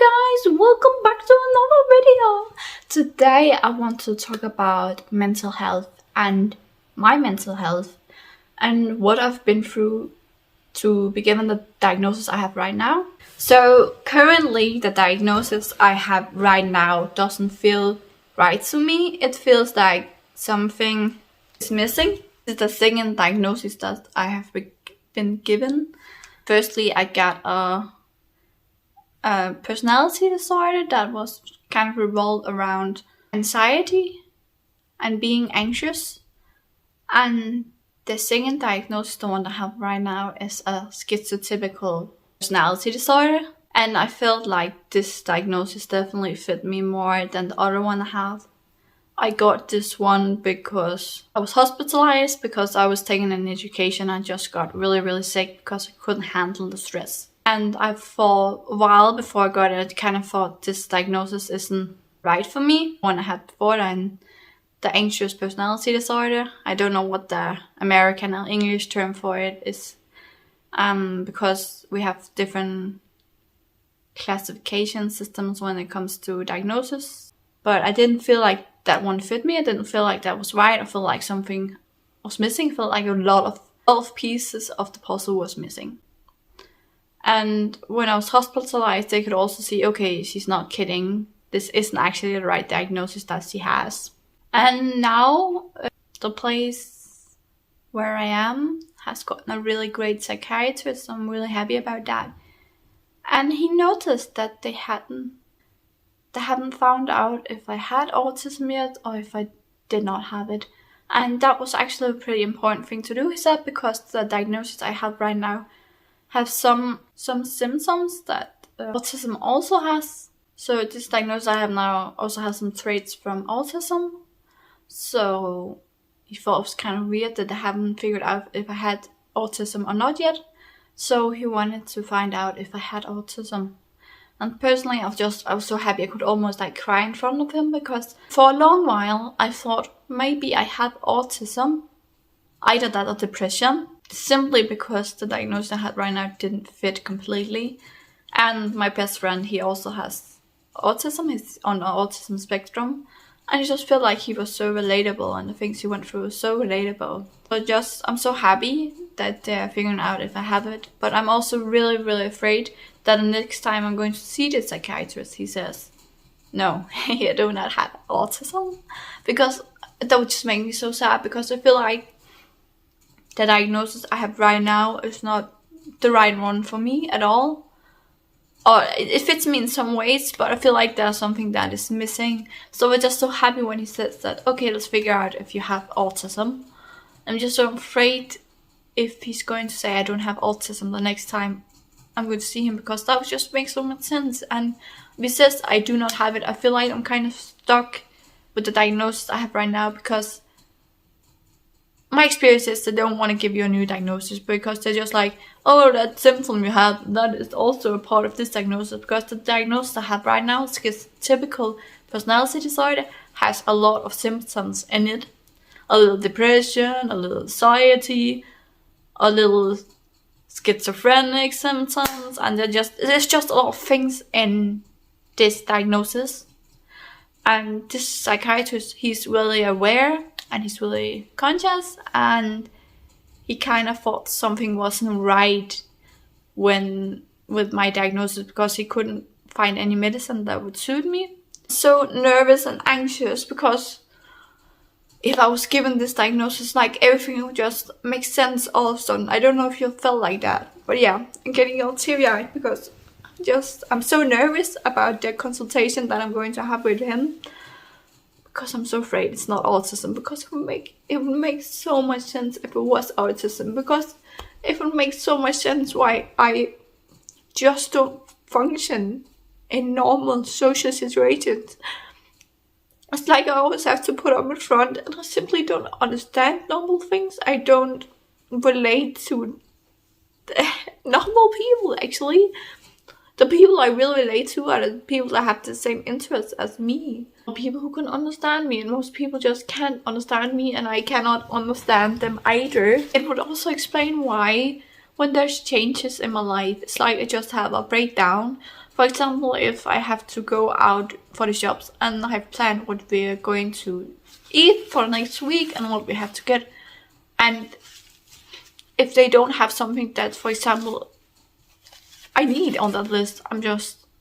guys, welcome back to another video. Today I want to talk about mental health and my mental health and what I've been through to be given the diagnosis I have right now. So currently the diagnosis I have right now doesn't feel right to me. It feels like something is missing. It's the second diagnosis that I have been given. Firstly, I got a personality disorder that was kind of revolved around anxiety and being anxious. And the second diagnosis, the one I have right now, is a schizotypal personality disorder. And I felt like this diagnosis definitely fit me more than the other one I have. I got this one because I was hospitalized because I was taking an education and just got really sick because I couldn't handle the stress. And I, for a while before I got it, kind of thought this diagnosis isn't right for me. One I had before, and the anxious personality disorder. I don't know what the American or English term for it is, because we have different classification systems when it comes to diagnosis. But I didn't feel like that one fit me. I didn't feel like that was right. I felt like something was missing. I felt like a lot of pieces of the puzzle was missing. And when I was hospitalized, they could also see, okay, she's not kidding. This isn't actually the right diagnosis that she has. And now the place where I am has gotten a really great psychiatrist. I'm really happy about that. And he noticed that they hadn't found out if I had autism yet or if I did not have it. And that was actually a pretty important thing to do, he said, because the diagnosis I have right now have some symptoms that autism also has. So this diagnosis I have now also has some traits from autism. So he thought it was kind of weird that they haven't figured out if I had autism or not yet. So he wanted to find out if I had autism. And personally, I was so happy I could almost cry in front of him, because for a long while I thought maybe I had autism, either that or depression, simply because the diagnosis I had right now didn't fit completely. And my best friend, he also has autism, he's on the autism spectrum, and I just felt like he was so relatable and the things he went through were so relatable. So I'm so happy that they're figuring out if I have it, but I'm also really afraid that the next time I'm going to see the psychiatrist, he says, no, you do not have autism. Because that would just make me so sad, because I feel like the diagnosis I have right now is not the right one for me at all. Or it fits me in some ways, but I feel like there's something that is missing. So I'm just so happy when he says that, okay, let's figure out if you have autism. I'm just so afraid if he's going to say I don't have autism the next time I'm going to see him, because that would just make so much sense. And if he says I do not have it, I feel like I'm kind of stuck with the diagnosis I have right now, because my experience is they don't want to give you a new diagnosis, because they're just like, oh, that symptom you have, that is also a part of this diagnosis, because the diagnosis I have right now, schizotypal personality disorder, has a lot of symptoms in it. A little depression, a little anxiety, a little schizophrenic symptoms, and there's just a lot of things in this diagnosis. And this psychiatrist, he's really aware and he's really conscious, and he kind of thought something wasn't right with my diagnosis, because he couldn't find any medicine that would suit me. So nervous and anxious, because if I was given this diagnosis, everything would just make sense all of a sudden. I don't know if you felt like that, but yeah, I'm getting all teary-eyed because I'm so nervous about the consultation that I'm going to have with him, because I'm so afraid it's not autism, because it would make so much sense if it was autism, because it would make so much sense why I just don't function in normal social situations. It's like I always have to put up in front, and I simply don't understand normal things. I don't relate to normal people, actually. The people I really relate to are the people that have the same interests as me. People who can understand me, and most people just can't understand me, and I cannot understand them either. It would also explain why when there's changes in my life, it's like I just have a breakdown, For example, if I have to go out for the shops and I have planned what we're going to eat for next week and what we have to get, and if they don't have something that, for example, I need on that list,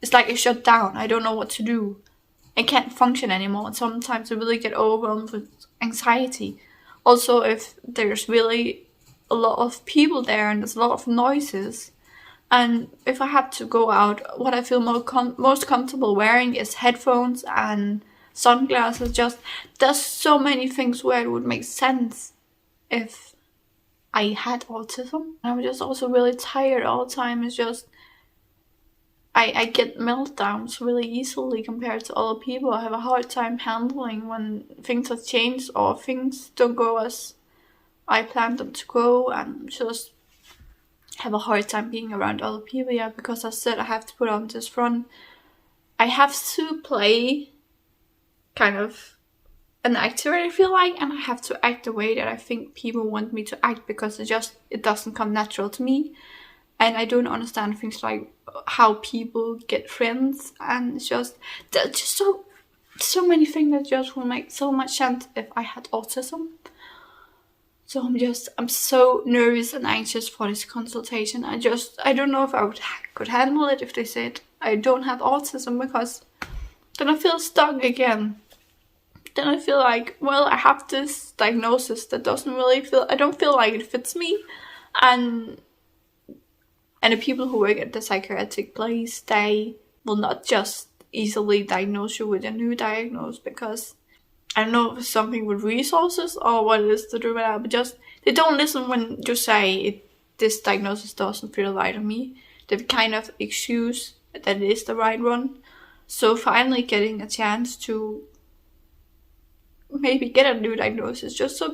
it's like a shut down. I don't know what to do. I can't function anymore. And sometimes I really get overwhelmed with anxiety. Also, if there's really a lot of people there and there's a lot of noises, and if I have to go out, what I feel most comfortable wearing is headphones and sunglasses. There's so many things where it would make sense if I had autism. I'm just also really tired all the time. It's just I get meltdowns really easily compared to other people. I have a hard time handling when things have changed or things don't go as I planned them to go, and just have a hard time being around other people. Yeah, because I said I have to put on this front. I have to play kind of an actor, I feel like, and I have to act the way that I think people want me to act, because it doesn't come natural to me. And I don't understand things like how people get friends, and there's just so many things that just will make so much sense if I had autism. So I'm so nervous and anxious for this consultation. I don't know if I could handle it if they said I don't have autism, because then I feel stuck again. Then I feel like, well, I have this diagnosis that I don't feel like it fits me. And the people who work at the psychiatric place, they will not just easily diagnose you with a new diagnosis, because I don't know if it's something with resources or what it is to do with that, but just they don't listen when you say this diagnosis doesn't feel right on me. They kind of excuse that it is the right one. So finally getting a chance to maybe get a new diagnosis just a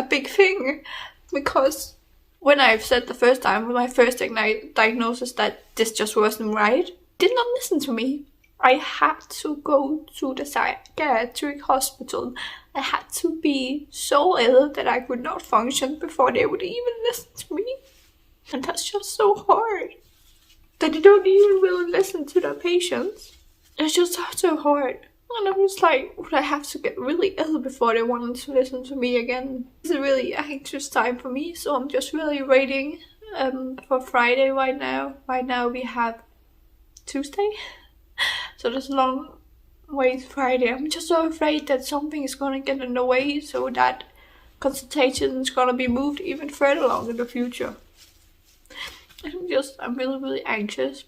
big thing, because when I've said the first time with my first diagnosis that this just wasn't right, did not listen to me. I had to go to the psychiatric hospital. I had to be so ill that I could not function before they would even listen to me. And that's just so hard. That they don't even really listen to their patients. It's just so hard. And I was like, would I have to get really ill before they wanted to listen to me again? It's a really anxious time for me, so I'm just really waiting for Friday right now. Right now we have Tuesday. So there's a long way to Friday. I'm just so afraid that something is gonna get in the way, so that consultation is gonna be moved even further along in the future. I'm really, really anxious.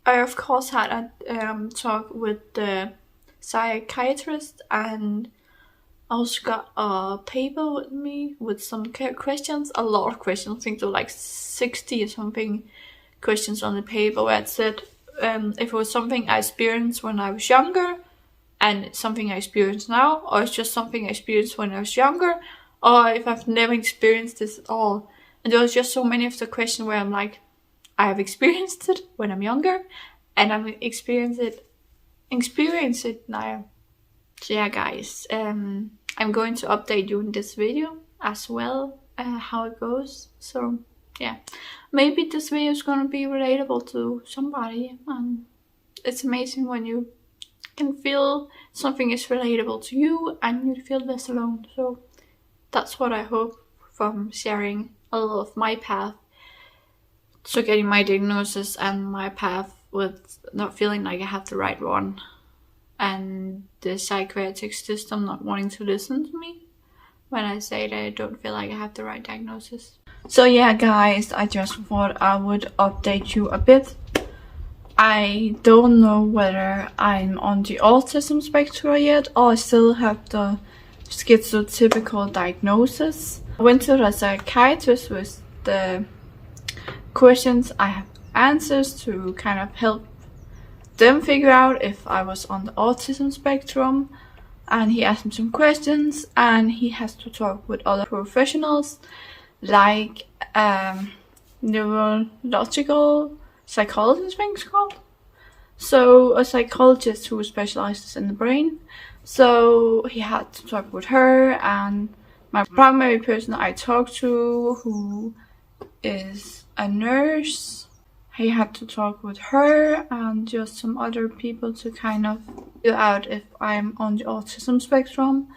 I of course had a talk with the psychiatrist, and I also got a paper with me with some questions, a lot of questions. I think there were like 60 or something questions on the paper, where it said if it was something I experienced when I was younger, and it's something I experience now, or it's just something I experienced when I was younger, or if I've never experienced this at all. And there was just so many of the questions where I'm like, I have experienced it when I'm younger, and I'm experience it now. So yeah, guys, I'm going to update you in this video as well, how it goes. So yeah, maybe this video is gonna be relatable to somebody, and it's amazing when you can feel something is relatable to you and you feel less alone. So that's what I hope from sharing a little of my path to getting my diagnosis, and my path with not feeling like I have the right one, and the psychiatric system not wanting to listen to me when I say that I don't feel like I have the right diagnosis. So yeah, guys, I just thought I would update you a bit. I don't know whether I'm on the autism spectrum yet, or I still have the schizotypal diagnosis. I went to the psychiatrist with the questions I have answers to kind of help them figure out if I was on the autism spectrum, and he asked me some questions, and he has to talk with other professionals like neurological psychologist, I think it's called. So a psychologist who specializes in the brain. So he had to talk with her, and my primary person I talked to, who is a nurse, I had to talk with her and just some other people to kind of figure out if I'm on the autism spectrum,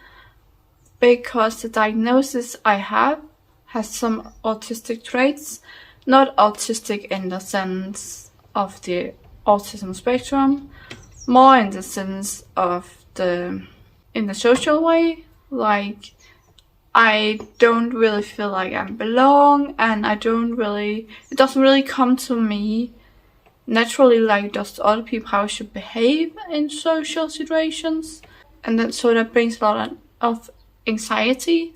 because the diagnosis I have has some autistic traits, not autistic in the sense of the autism spectrum, more in the sense of in the social way. Like, I don't really feel like I belong, and it doesn't really come to me naturally like does to other people how I should behave in social situations. And that brings a lot of anxiety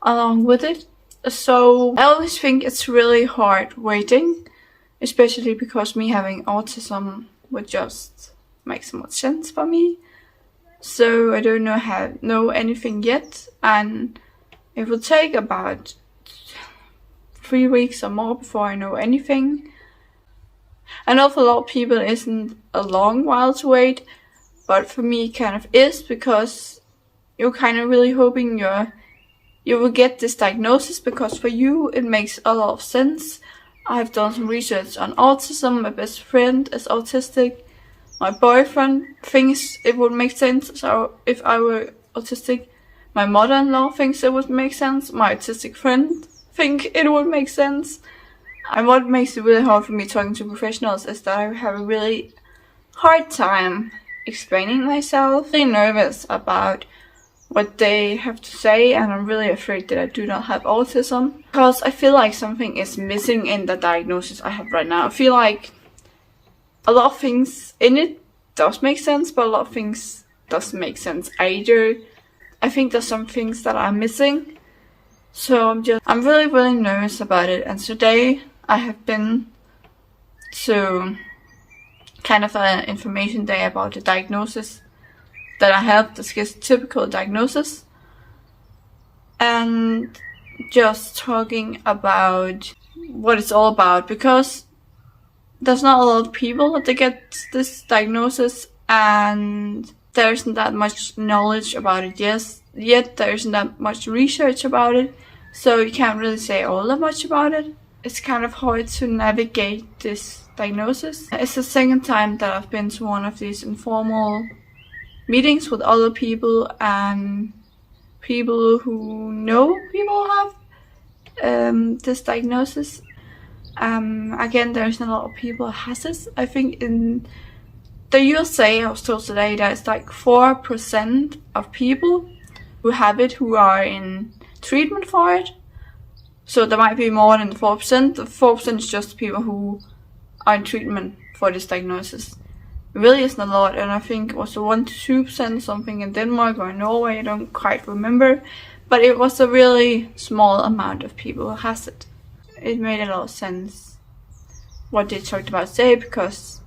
along with it. So I always think it's really hard waiting, especially because me having autism would just make so much sense for me. So I don't know anything yet, and it will take about 3 weeks or more before I know anything. I know for a lot of people it isn't a long while to wait, but for me it kind of is, because you're kind of really hoping you will get this diagnosis, because for you it makes a lot of sense. I've done some research on autism. My best friend is autistic. My boyfriend thinks it would make sense so if I were autistic. My mother-in-law thinks it would make sense. My autistic friend think it would make sense. And what makes it really hard for me talking to professionals is that I have a really hard time explaining myself. I'm really nervous about what they have to say, and I'm really afraid that I do not have autism, because I feel like something is missing in the diagnosis I have right now. I feel like a lot of things in it does make sense, but a lot of things doesn't make sense either. I think there's some things that are missing, so I'm really nervous about it. And today I have been to kind of an information day about the diagnosis that I have, the schizotypal diagnosis, and just talking about what it's all about, because there's not a lot of people that get this diagnosis, and there isn't that much knowledge about it yet there isn't that much research about it, so you can't really say all that much about it. It's kind of hard to navigate this diagnosis. It's the second time that I've been to one of these informal meetings with other people and people who know people have this diagnosis. Again, there's not a lot of people who has this. I think in the USA, I was told today that it's like 4% of people who have it who are in treatment for it. So there might be more than 4%. The 4% is just people who are in treatment for this diagnosis. It really isn't a lot, and I think it was a 1 to 2% something in Denmark or Norway, I don't quite remember. But it was a really small amount of people who has it. It made a lot of sense what they talked about today, because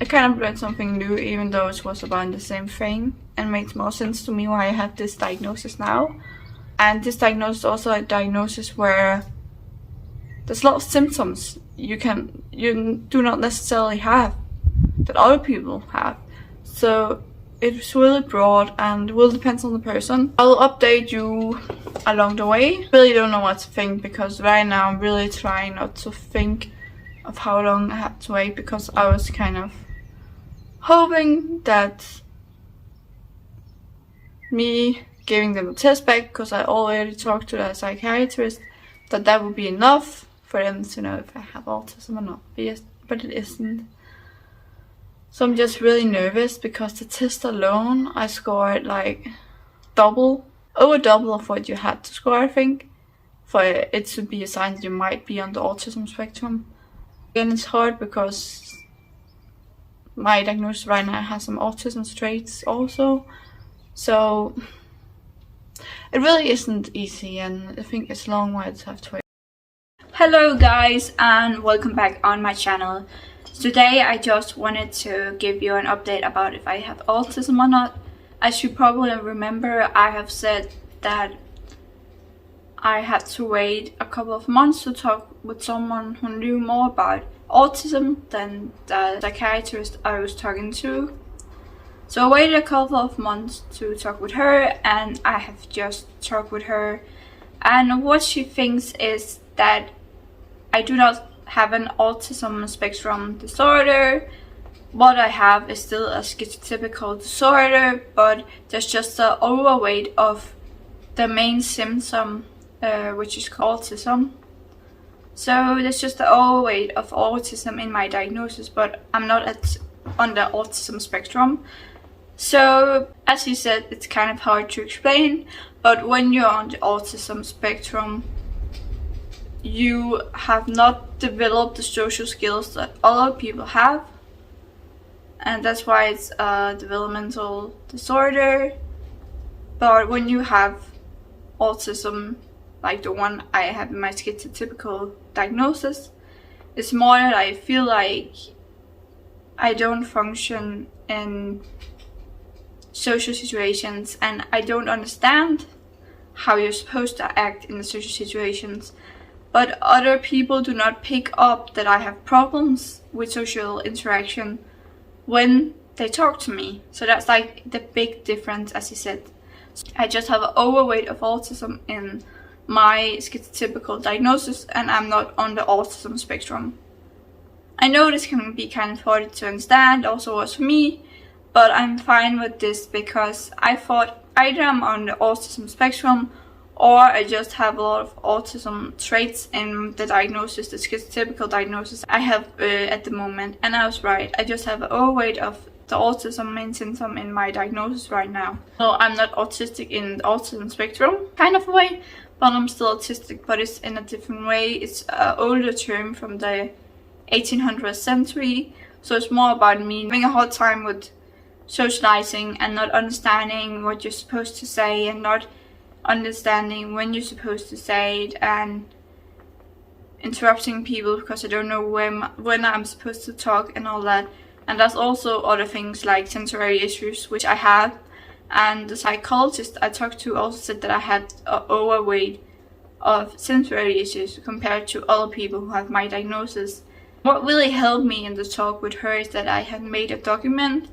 I kind of learned something new, even though it was about the same thing, and made more sense to me why I have this diagnosis now. And this diagnosis is also a diagnosis where there's a lot of symptoms you do not necessarily have that other people have. So it's really broad and will depend on the person. I'll update you along the way. Really don't know what to think, because right now I'm really trying not to think of how long I had to wait, because I was kind of hoping that me giving them a test back, because I already talked to the psychiatrist, that would be enough for them to know if I have autism or not. But it isn't. So I'm just really nervous, because the test alone I scored like over double of what you had to score, I think, for it to be a sign that you might be on the autism spectrum. Again, it's hard because my diagnosis right now has some autism traits also. So it really isn't easy, and I think it's a long while to have to wait. Hello guys, and welcome back on my channel. Today I just wanted to give you an update about if I have autism or not. As you probably remember, I have said that I had to wait a couple of months to talk with someone who knew more about autism than the psychiatrist I was talking to. So I waited a couple of months to talk with her, and I have just talked with her, and what she thinks is that I do not have an autism spectrum disorder. What I have is still a schizotypal disorder, but there's just an overweight of the main symptom, which is called autism. So there's just an overweight of autism in my diagnosis, but I'm not on the autism spectrum. So as you said, it's kind of hard to explain, but when you're on the autism spectrum, you have not developed the social skills that other people have. And that's why it's a developmental disorder. But when you have autism, like the one I have in my schizotypal diagnosis, it's more that I feel like I don't function in social situations and I don't understand how you're supposed to act in the social situations. But other people do not pick up that I have problems with social interaction when they talk to me. So that's like the big difference, as you said. I just have an overweight of autism in my schizotypal diagnosis, and I'm not on the autism spectrum. I know this can be kind of hard to understand, also was for me, but I'm fine with this because I thought either I'm on the autism spectrum or I just have a lot of autism traits in the diagnosis, the schizotypal diagnosis I have at the moment. And I was right, I just have an overweight of the autism main symptom in my diagnosis right now. So I'm not autistic in the autism spectrum kind of way, but I'm still autistic, but it's in a different way. It's an older term from the 1800th century, so it's more about me having a hard time with socializing and not understanding what you're supposed to say and not understanding when you're supposed to say it, and interrupting people because I don't know when I'm supposed to talk and all that. And there's also other things like sensory issues, which I have, and the psychologist I talked to also said that I had an overweight of sensory issues compared to other people who have my diagnosis. What really helped me in the talk with her is that I had made a document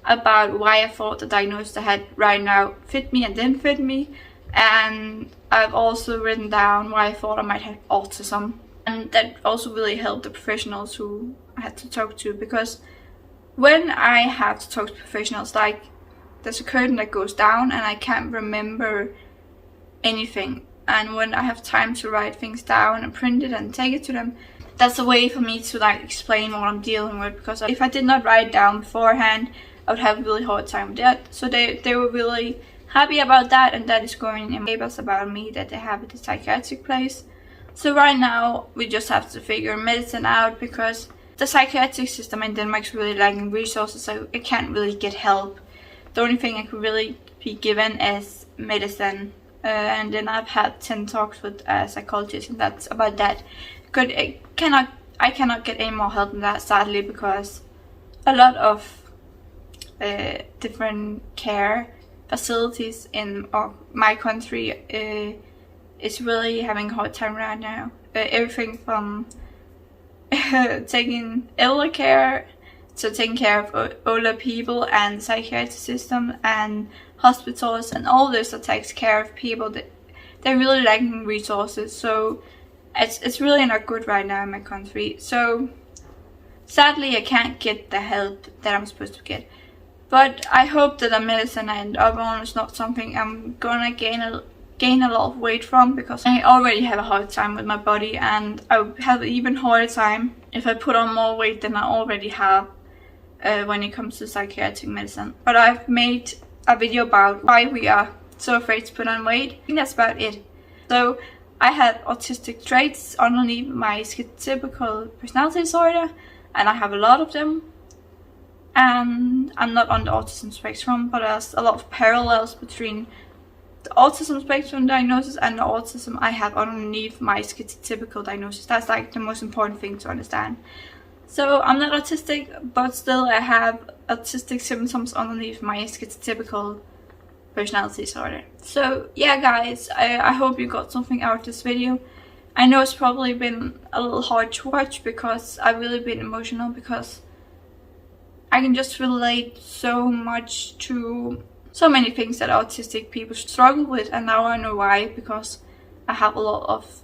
about why I thought the diagnosis I had right now fit me and didn't fit me. And I've also written down why I thought I might have autism. And that also really helped the professionals who I had to talk to, because when I have to talk to professionals, like there's a curtain that goes down and I can't remember anything. And when I have time to write things down and print it and take it to them, that's a way for me to like explain what I'm dealing with, because if I did not write it down beforehand, I would have a really hard time with that. So they were really happy about that, and that is going in papers about me that they have at the psychiatric place. So right now we just have to figure medicine out, because the psychiatric system in Denmark is really lacking resources, so I can't really get help. The only thing I could really be given is medicine, and then I've had 10 talks with a psychologist, and that's about that. I cannot get any more help than that, sadly, because a lot of different care facilities in my country is really having a hard time right now. Everything from taking elder care to taking care of older people, and psychiatric system and hospitals and all this that takes care of people, that they're really lacking resources. So it's really not good right now in my country. So sadly I can't get the help that I'm supposed to get. But I hope that the medicine I end up on is not something I'm gonna gain a lot of weight from, because I already have a hard time with my body, and I would have an even harder time if I put on more weight than I already have when it comes to psychiatric medicine. But I've made a video about why we are so afraid to put on weight. I think that's about it. So I had autistic traits underneath my schizotypal personality disorder, and I have a lot of them. And I'm not on the autism spectrum, but there's a lot of parallels between the autism spectrum diagnosis and the autism I have underneath my schizotypal diagnosis. That's like the most important thing to understand. So I'm not autistic, but still I have autistic symptoms underneath my schizotypal personality disorder. So yeah guys, I hope you got something out of this video. I know it's probably been a little hard to watch because I've really been emotional, because I can just relate so much to so many things that autistic people struggle with, and now I know why, because I have a lot of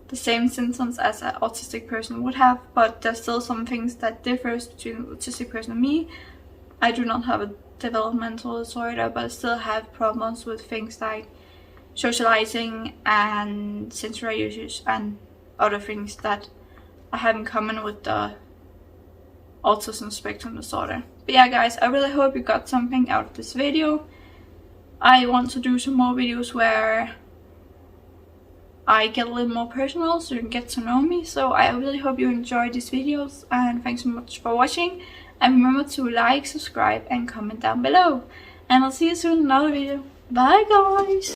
the same symptoms as an autistic person would have, but there's still some things that differs between an autistic person and me. I do not have a developmental disorder, but I still have problems with things like socializing and sensory usage and other things that I have in common with the autism spectrum disorder. But yeah guys, I really hope you got something out of this video. I want to do some more videos where I get a little more personal so you can get to know me. So I really hope you enjoyed these videos, and thanks so much for watching. And remember to like, subscribe and comment down below. And I'll see you soon in another video. Bye guys!